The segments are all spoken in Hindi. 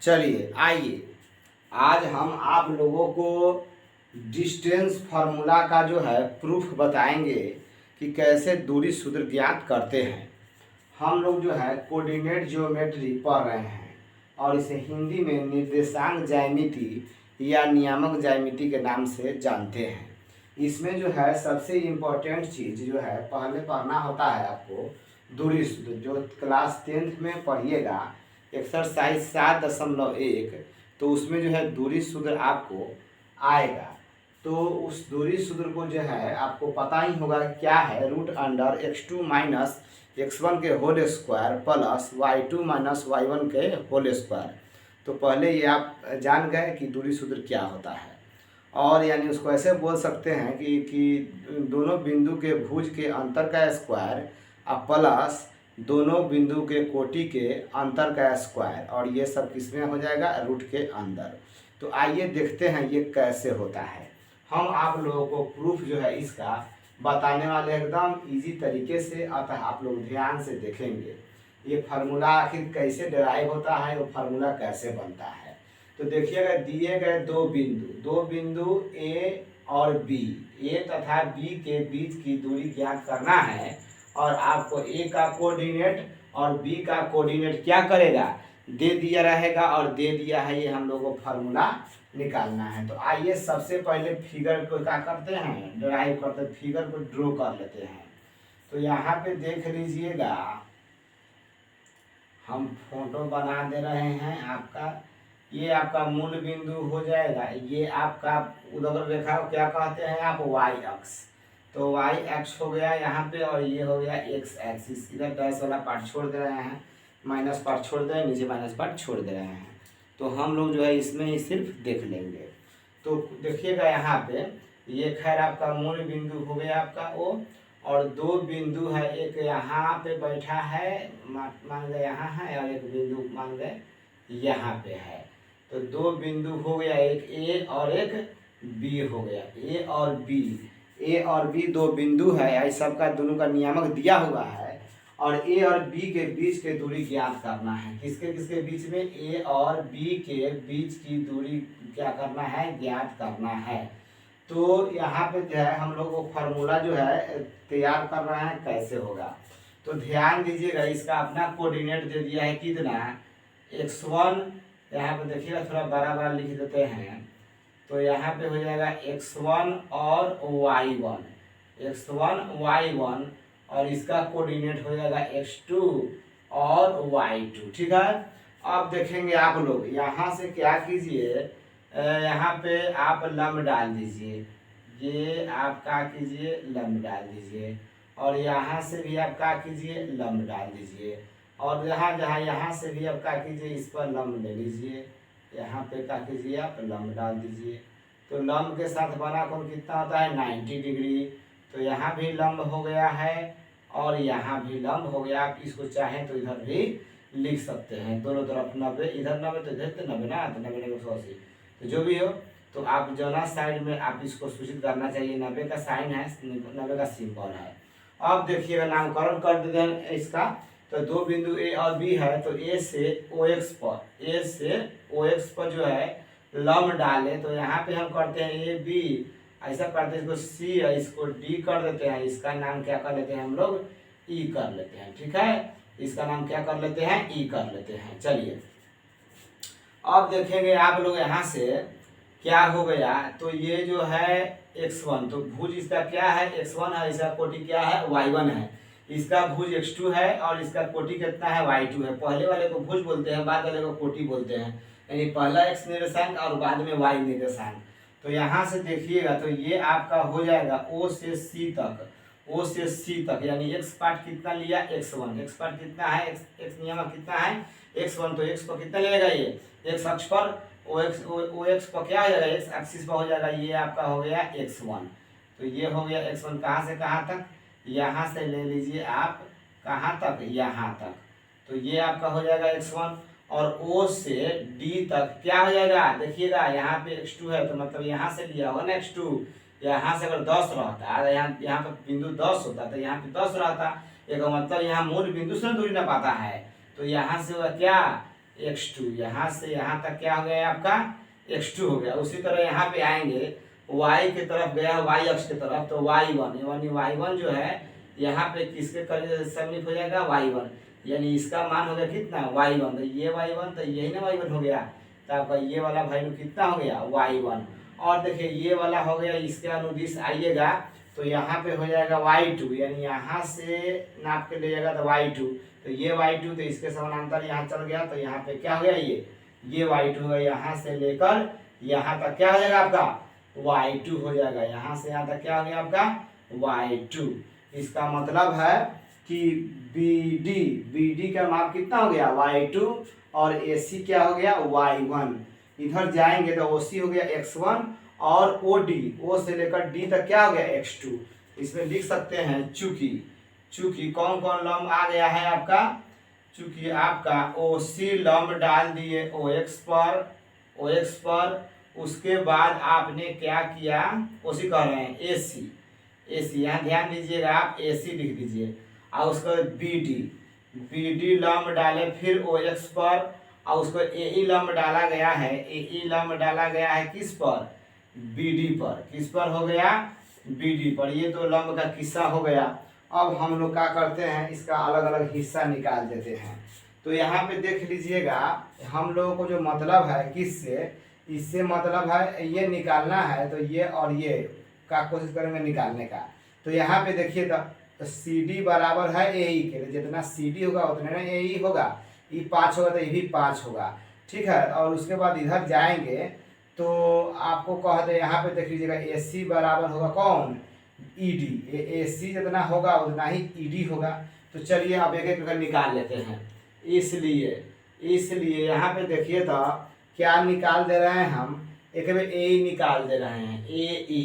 चलिए आइए आज हम आप लोगों को डिस्टेंस फार्मूला का जो है प्रूफ बताएंगे कि कैसे दूरी सूत्र ज्ञात करते हैं। हम लोग जो है कोऑर्डिनेट ज्योमेट्री पढ़ रहे हैं और इसे हिंदी में निर्देशांक ज्यामिति या नियामक ज्यामिति के नाम से जानते हैं। इसमें जो है सबसे इम्पोर्टेंट चीज़ जो है पहले पढ़ना होता है आपको दूरी सूत्र, जो क्लास 10th में पढ़िएगा एक्सरसाइज 7.1, तो उसमें जो है दूरी सूत्र आपको आएगा। तो उस दूरी सूत्र को जो है आपको पता ही होगा क्या है, √x2 माइनस x1 के whole square plus y2 minus y1 के होल स्क्वायर। तो पहले ये आप जान गए कि दूरी सूत्र क्या होता है, और यानी उसको ऐसे बोल सकते हैं कि दोनों बिंदु के भुज के अंतर का स्क्वायर प्लस दोनों बिंदु के कोटि के अंतर का स्क्वायर, और ये सब किसमें हो जाएगा, रूट के अंदर। तो आइए देखते हैं ये कैसे होता है। हम आप लोगों को प्रूफ जो है इसका बताने वाले एकदम इजी तरीके से, अतः आप लोग ध्यान से देखेंगे ये फार्मूला आखिर कैसे डिराइव होता है, वो फार्मूला कैसे बनता है। तो देखिएगा दिए गए दो बिंदु ए और बी, ए तथा बी के बीच की दूरी ज्ञात करना है, और आपको ए का कोऑर्डिनेट और बी का कोऑर्डिनेट क्या करेगा, दे दिया रहेगा, और दे दिया है ये हम लोगों को फार्मूला निकालना है। तो आइए सबसे पहले फिगर को क्या करते हैं, ड्राइव करते हैं, फिगर को ड्रॉ कर लेते हैं। तो यहाँ पे देख लीजिएगा हम फोटो बना दे रहे हैं आपका, ये आपका मूल बिंदु हो जाएगा, ये आपका उधर रेखा को क्या कहते हैं आप, वाई अक्ष। तो वाई एक्स हो गया यहाँ पे, और ये हो गया एक्स एक्सिस। इधर डैश वाला पार्ट छोड़ दे रहे हैं, माइनस पार्ट छोड़ दे रहे हैं, नीचे माइनस पार्ट छोड़ दे रहे हैं। तो हम लोग जो है इसमें ही सिर्फ देख लेंगे। तो देखिएगा यहाँ पे ये खैर आपका मूल बिंदु हो गया आपका ओ, और दो बिंदु है, एक यहाँ पे बैठा है मान गए यहाँ है, और एक बिंदु मान गए यहाँ पे है। तो दो बिंदु हो गया, एक ए और एक बी हो गया, ए और बी दो बिंदु है, इस सबका दोनों का नियामक दिया हुआ है, और ए और बी के बीच के दूरी ज्ञात करना है। किसके किसके बीच में, ए और बी के बीच की दूरी क्या करना है, ज्ञात करना है। तो यहाँ पे जो है हम लोग को फार्मूला जो है तैयार कर रहे हैं, कैसे होगा। तो ध्यान दीजिएगा इसका अपना कोऑर्डिनेट दे दिया है कितना, x1, यहाँ पे देखिएगा थोड़ा बड़ा बड़ा लिख देते हैं। तो यहाँ पे हो जाएगा x1 और y1, और इसका कोऑर्डिनेट हो जाएगा x2 और y2। ठीक है, अब देखेंगे आप लोग यहाँ से क्या कीजिए, यहाँ पे आप लंब डाल दीजिए, ये आप क्या कीजिए, लंब डाल दीजिए, और यहाँ से भी आप क्या कीजिए, लंब डाल दीजिए, और यहाँ से भी आप क्या कीजिए, इस पर लंब ले लीजिए, यहाँ पे क्या कीजिए, आप लंब डाल दीजिए। तो लंब के साथ बना कोण कितना होता है, 90 डिग्री। तो यहाँ भी लंब हो गया है, और यहाँ भी लंब हो गया। आप इसको चाहें तो इधर भी लिख सकते हैं, दोनों तरफ 90, इधर 90 तो इधर 90 ना, तो 90 में 180, तो जो भी हो। तो आप जो ना साइड में आप इसको सूचित करना चाहिए, 90 का साइन है, 90 का सिंबल है। अब देखिएगा नामकरण कर देते हैं इसका। तो दो बिंदु ए और बी है, तो ए से ओ एक्स पर जो है लंब डाले। तो यहाँ पे हम करते हैं ए बी, ऐसा करते हैं, इसको सी इसको डी कर देते हैं, इसका नाम क्या कर लेते हैं हम लोग, ई कर लेते हैं। ठीक है, इसका नाम क्या कर लेते हैं, ई कर लेते हैं। चलिए अब देखेंगे आप लोग यहाँ से क्या हो गया। तो ये जो है x1, तो भुज इसका क्या है, x1 है, इसका कोटि क्या है, y1 है, इसका भुज x2 है, और इसका कोटि कितना है, y2 है। पहले वाले को भुज बोलते हैं, बाद वाले को कोटि बोलते हैं, यानी पहला x निर्देशांक और बाद में y निर्देशांक। तो यहाँ से देखिएगा तो ये आपका हो जाएगा o से c तक, यानी x पार्ट कितना लिया, x1, x पार्ट कितना है, x नियामक कितना है, x1, तो x को कितना लेगा, ये x अक्ष पर ओ एक्स पर क्या हो जाएगा, x एक्सिस पर हो जाएगा, ये आपका हो गया x1। तो ये हो गया x1, कहाँ से कहाँ तक, यहाँ से ले लीजिए आप कहाँ तक, यहाँ तक। तो ये आपका हो जाएगा x1, और O से D तक क्या हो जाएगा, देखिएगा यहाँ पे x2 है, तो मतलब यहाँ से लिया होगा ना x2, यहाँ से अगर 10 रहता है, यहाँ पर बिंदु 10 होता तो यहाँ पे 10 रहता, एक मतलब यहाँ मूल बिंदु से दूरी ना पाता है। तो यहाँ से वह क्या x2, यहाँ से यहाँ तक क्या हो गया आपका x2 हो गया। उसी तरह यहाँ पे आएंगे y की तरफ गया y अक्ष की तरफ, तो y1 यानी y1 जो है यहाँ पे किसके करीब सम्मिलित हो जाएगा y1, यानी इसका मान हो गया कितना y1, तो ये y1 तो यही ना y1 हो गया, तो आपका ये वाला वैल्यू कितना हो गया y1। और देखिए ये वाला हो गया, इसके अनुदिश आइएगा तो यहाँ पे हो जाएगा y2, यानी यहाँ से नाप के ले जाएगा तो y2, तो ये y2 तो इसके समानांतर यहाँ चल गया, तो यहाँ पे क्या हो गया ये y2 है, यहाँ से लेकर यहाँ तक क्या हो जाएगा आपका y2 हो जाएगा, यहाँ से यहाँ तक क्या हो गया आपका y2। इसका मतलब है कि BD का माप कितना हो गया y2 और AC क्या हो गया y1। इधर जाएंगे तो OC हो गया x1 और O से लेकर D तक क्या हो गया x2। इसमें लिख सकते हैं चूंकि कौन कौन लंब आ गया है आपका, चूंकि आपका OC लंब डाल दिए OX पर, उसके बाद आपने क्या किया OC कह रहे हैं AC यहाँ ध्यान दीजिएगा, आप AC लिख दीजिए और उसको BD लंब डाले फिर OX पर, और उसको AE लंब डाला गया है, AE लंब डाला गया है किस पर BD पर, किस पर हो गया BD पर। ये तो लंब का किस्सा हो गया। अब हम लोग क्या करते हैं, इसका अलग अलग हिस्सा निकाल देते हैं। तो यहाँ पे देख लीजिएगा, हम लोगों को जो मतलब है किससे, इससे मतलब है ये निकालना है, तो ये और ये का कोशिश करेंगे निकालने का। तो यहाँ पे देखिए तो CD बराबर है AE के लिए, जितना CD होगा उतने ना AE होगा, ये 5 होगा तो ये भी 5 होगा, ठीक है। और उसके बाद इधर जाएंगे तो आपको कहते यहाँ पे देख लीजिएगा AC बराबर होगा कौन ED, AC जितना होगा उतना ही ED होगा। तो चलिए अब एक एक कर निकाल लेते हैं। इसलिए यहाँ पे देखिए तो क्या निकाल दे रहे हैं हम, एक बार AE निकाल दे रहे हैं AE,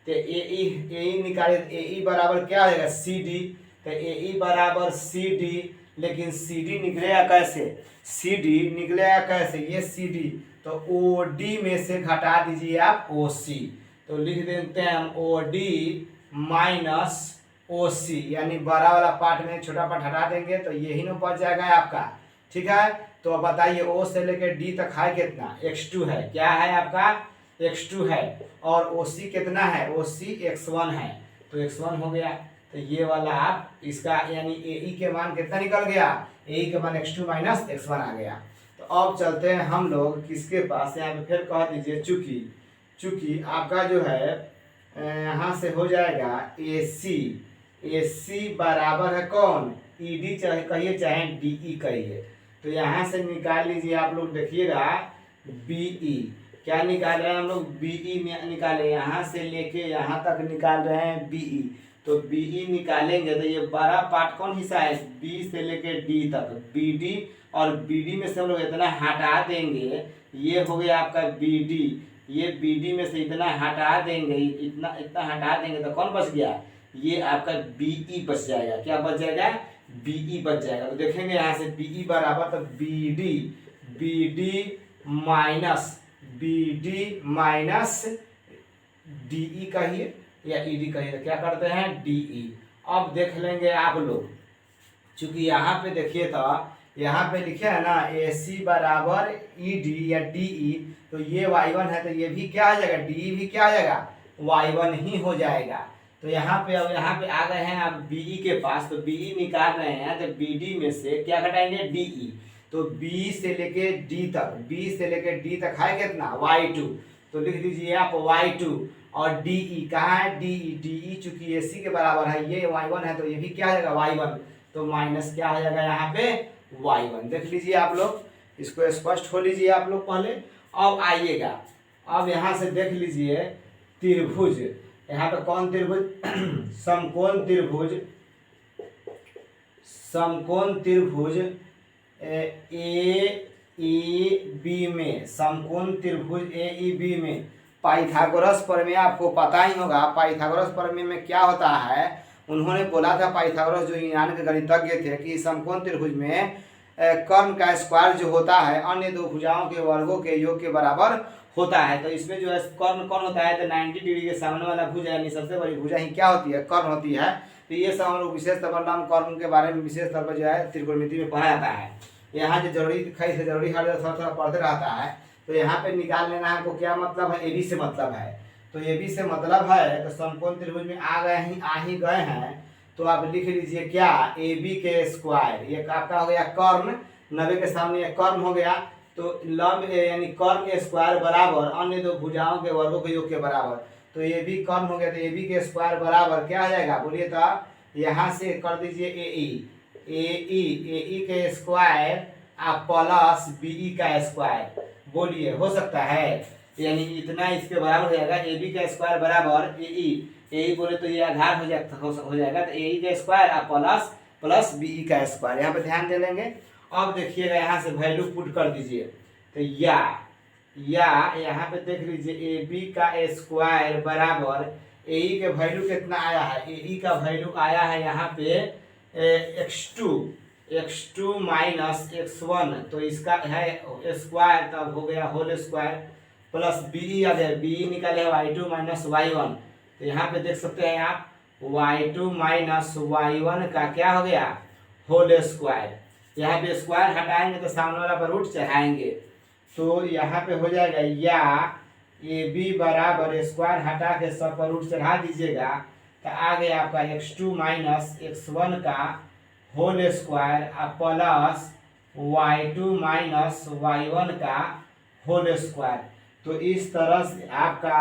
तो AE निकाले, AE बराबर क्या हो जाएगा CD, तो AE बराबर CD, लेकिन CD निकलेगा कैसे, CD निकलेगा कैसे, ये CD तो OD में से घटा दीजिए आप OC, तो लिख देते हैं हम OD माइनस OC, यानी बड़ा वाला पार्ट में छोटा पार्ट हटा देंगे तो यही ना बच जाएगा आपका, ठीक है। तो अब बताइए O से लेकर D तक है कितना x2 है, क्या है आपका x2 है, और OC कितना है OC x1 है, तो x1 हो गया। तो ये वाला आप इसका यानी AE के मान कितना निकल गया, AE के मान x2 माइनस x1 आ गया। तो अब चलते हैं हम लोग किसके पास, यहाँ पे फिर कह दीजिए चूंकि आपका जो है यहाँ से हो जाएगा AC बराबर है कौन ED चाहे कहिए चाहे DE कहिए, तो यहाँ से निकाल लीजिए आप लोग, देखिएगा BE क्या निकाल रहे हैं हम लोग, BE निकाले, यहाँ से लेके यहाँ तक निकाल रहे हैं BE, तो BE निकालेंगे तो ये बड़ा पार्ट कौन हिस्सा है B से लेके D तक BD, और BD में से हम लोग इतना हटा देंगे, ये हो गया आपका BD, ये BD में से इतना हटा देंगे, इतना हटा देंगे तो कौन बच गया, ये आपका BE बच जाएगा, क्या बच जाएगा BE बच जाएगा। तो देखेंगे यहाँ से BE बराबर तो BD माइनस DE कहिए या ED कहिए, तो क्या करते हैं DE। अब देख लेंगे आप लोग, चूंकि यहाँ पे देखिए तो यहाँ पे लिखे है ना AC बराबर ED या DE, तो ये y1 है तो ये भी क्या आ जाएगा DE भी क्या आ जाएगा y1 ही हो जाएगा। तो यहाँ पे अब यहाँ पे आ गए हैं आप BE के पास, तो BE निकाल रहे हैं तो BD में से क्या घटाएंगे DE, तो B से लेके D तक है कितना y2, तो लिख दीजिए आप y2, और DE कहाँ है DE चूंकि AC के बराबर है, ये y1 है तो ये भी क्या आ जाएगा y1, तो माइनस क्या आ जाएगा यहाँ पे y1। देख लीजिए आप लोग, इसको स्पष्ट हो लीजिए आप लोग पहले। अब आइएगा, अब यहाँ से देख लीजिए त्रिभुज, यहाँ पे कौन त्रिभुज समकोण त्रिभुज AEB में, समकोण त्रिभुज AEB में पाइथागोरस प्रमेय आपको पता ही होगा। पाइथागोरस प्रमेय में क्या होता है, उन्होंने बोला था पाइथागोरस जो यूनान के गणितज्ञ थे कि समकोण त्रिभुज में कर्ण का स्क्वायर जो होता है अन्य दो भुजाओं के वर्गों के योग के बराबर होता है। तो इसमें जो है कर्ण कौन होता है, तो 90 डिग्री के सामने वाला भुजा यानी सबसे बड़ी भुजा ही क्या होती है कर्ण होती है। तो ये सब हम लोग विशेष तौर पर नाम कर्ण के बारे में विशेष तौर पर जो है त्रिकोणमिति में पढ़ा जाता है। यहाँ जो जरूरी खई से जरूरी हर थोड़ा थोड़ा पढ़ते रहता है, तो यहाँ पे निकाल लेना है। हमको क्या मतलब है, AB से मतलब है। तो AB से मतलब है तो समकोण त्रिभुज में आ ही गए हैं, तो आप लिख लीजिए क्या, AB के स्क्वायर। ये आपका हो गया कर्ण, 90 के सामने ये कर्ण हो गया, तो लंब यानी कर्ण स्क्वायर बराबर अन्य दो भुजाओं के वर्गों के योग के बराबर। तो ये भी कर्ण हो गया, तो AB के स्क्वायर बराबर क्या हो जाएगा बोलिए तो, यहाँ से कर दीजिए AE के स्क्वायर आप प्लस BE का स्क्वायर, बोलिए हो सकता है, यानी इतना इसके बराबर हो जाएगा। AB का स्क्वायर बराबर AE बोले तो ये आधार हो जाएगा, तो AE का स्क्वायर आप प्लस BE का स्क्वायर, यहाँ पे ध्यान दे लेंगे। अब देखिएगा यहाँ से वैल्यू पुट कर दीजिए, तो या यहाँ पे देख लीजिए AB का स्क्वायर बराबर AE के वैल्यू कितना आया है, AE का वैल्यू आया है यहाँ पे x2 माइनस x1, तो इसका है स्क्वायर, तब हो गया होल स्क्वायर, प्लस BE आ गया, BE निकाले y2 माइनस y1, तो यहाँ पे देख सकते हैं आप y2 माइनस y1 का क्या हो गया, होल स्क्वायर। यहाँ पे स्क्वायर हटाएंगे तो सामने वाला पर रूट चढ़ाएंगे, तो यहाँ पे हो जाएगा या AB बराबर स्क्वायर हटा के सब पर रूट चढ़ा दीजिएगा, तो आ गया आपका x2 माइनस x1 का whole square plus y2 minus y1 का होल स्क्वायर। तो इस तरह से आपका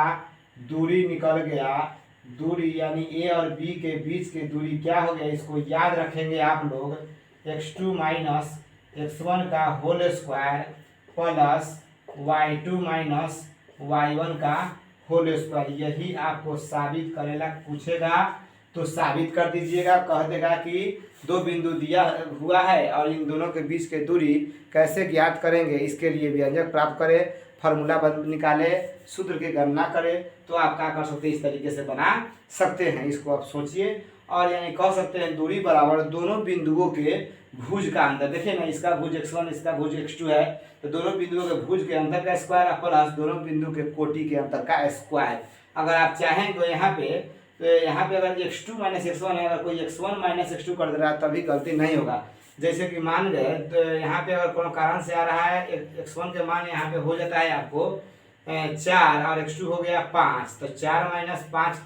दूरी निकल गया, दूरी यानी A और B के बीच की दूरी क्या हो गया, इसको याद रखेंगे आप लोग, x2 माइनस x1 का whole square plus y2 minus y1 का होल स्क्वायर। यही आपको साबित करेला पूछेगा तो साबित कर दीजिएगा। कह देगा कि दो बिंदु दिया हुआ है और इन दोनों के बीच की दूरी कैसे ज्ञात करेंगे, इसके लिए व्यंजक प्राप्त करें, फार्मूला निकाले, सूत्र की गणना करें, तो आप क्या कर सकते हैं, इस तरीके से बना सकते हैं। इसको आप सोचिए, और यानी कह सकते हैं दूरी बराबर दोनों बिंदुओं के भुज का अंतर। देखिए ना, इसका भुज x1 इसका भुज x2 है, तो दोनों बिंदुओं के भुज के अंतर का स्क्वायर प्लस दोनों बिंदु के कोटि के अंतर का स्क्वायर। अगर आप चाहें तो यहाँ पे अगर x2 माइनस x1 है, अगर कोई x1 माइनस x2 कर दे रहा है तभी गलती नहीं होगा। जैसे कि मान गए तो यहाँ पे अगर कोनो कारण से आ रहा है, x1 के मान यहाँ पे हो जाता है आपको 4 और x2 हो गया 5, तो 4 माइनस 5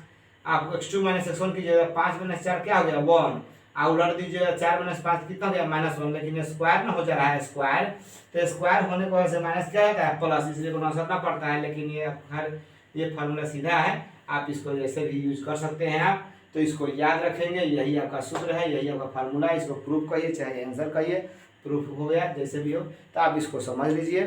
आपको x2 माइनस x1 कीजिएगा, 5 माइनस 4 क्या हो गया 1, और उलट दीजिएगा 4 माइनस 5 कितना हो गया -1, लेकिन ये स्क्वायर ना हो जा रहा है स्क्वायर, तो स्क्वायर होने की वजह से माइनस क्या होता है प्लस, इसलिए गुणा करना पड़ता है। लेकिन ये फार्मूला सीधा है, आप इसको ऐसे भी यूज कर सकते हैं आप, तो इसको याद रखेंगे। यही आपका सूत्र है, यही आपका फार्मूला है, इसको प्रूफ कहिए चाहे आंसर कहिए, प्रूफ हो गया जैसे भी हो, तो आप इसको समझ लीजिए।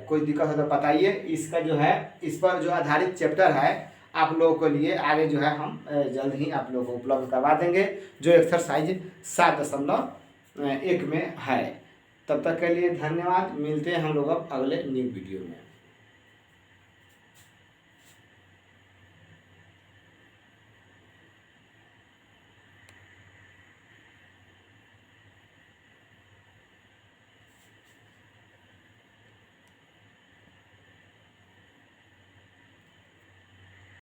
कोई दिक्कत हो तो बताइए। इसका जो है इस पर जो आधारित चैप्टर है आप लोगों के लिए आगे जो है हम जल्द ही आप लोगों को उपलब्ध करवा देंगे, जो एक्सरसाइज 7.1 में है। तब तक के लिए धन्यवाद। मिलते हैं हम लोग अब अगले न्यू वीडियो में।